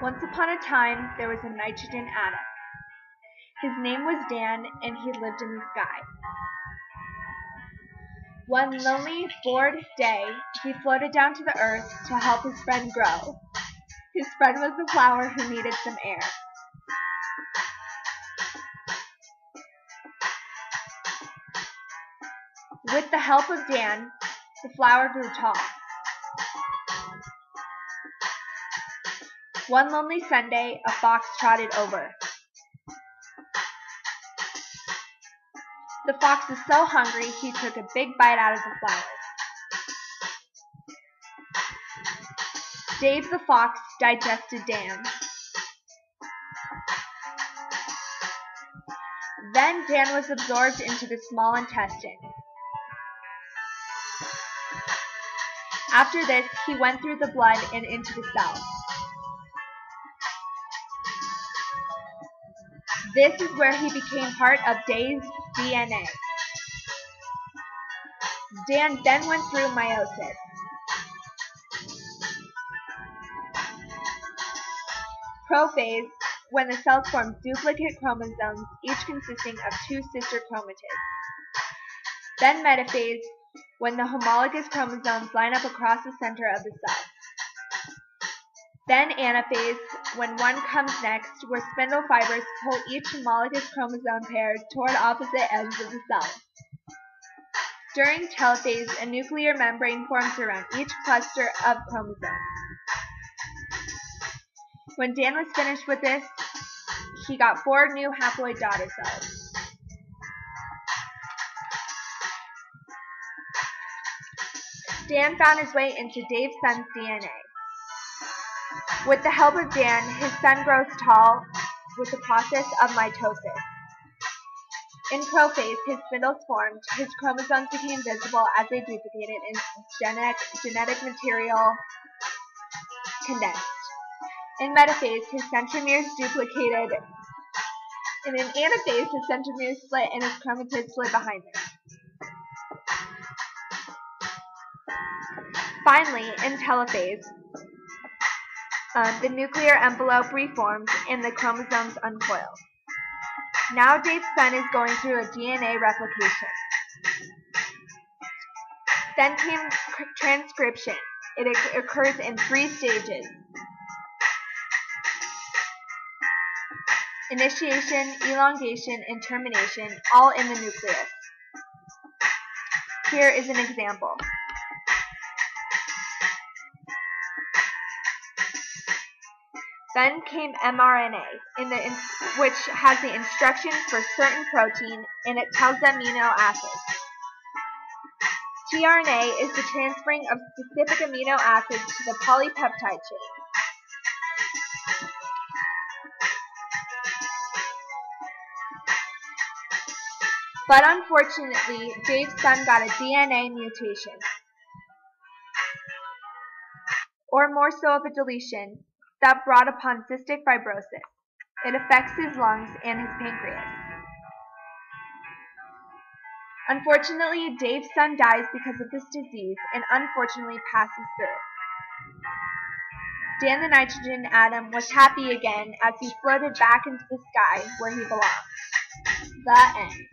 Once upon a time, there was a nitrogen atom. His name was Dan, and he lived in the sky. One lonely, bored day, he floated down to the earth to help his friend grow. His friend was the flower who needed some air. With the help of Dan, the flower grew tall. One lonely Sunday, a fox trotted over. The fox was so hungry, he took a big bite out of the flower. Dave the fox digested Dan. Then Dan was absorbed into the small intestine. After this, he went through the blood and into the cell. This is where he became part of Dave's DNA. Dan then went through meiosis. Prophase, when the cells form duplicate chromosomes, each consisting of two sister chromatids. Then metaphase, when the homologous chromosomes line up across the center of the cell. Then anaphase, when one comes next, where spindle fibers pull each homologous chromosome pair toward opposite ends of the cell. During telophase, a nuclear membrane forms around each cluster of chromosomes. When Dan was finished with this, he got 4 new haploid daughter cells. Dan found his way into Dave's son's DNA. With the help of Dan, his son grows tall with the process of mitosis. In prophase, his spindles formed, his chromosomes became visible as they duplicated, and genetic material condensed. In metaphase, his centromeres duplicated, and in anaphase, his centromeres split and his chromatids slid behind them. Finally, in telophase, the nuclear envelope reforms and the chromosomes uncoil. Now Dave's son is going through a DNA replication. Then came transcription. It occurs in 3 stages. Initiation, elongation, and termination, all in the nucleus. Here is an example. Then came mRNA, which has the instructions for certain protein, and it tells the amino acids. tRNA is the transferring of specific amino acids to the polypeptide chain. But unfortunately, Dave's son got a DNA mutation, or more so of a deletion, that brought upon cystic fibrosis. It affects his lungs and his pancreas. Unfortunately, Dave's son dies because of this disease and unfortunately passes through. Dan the nitrogen atom was happy again as he floated back into the sky where he belonged. The end.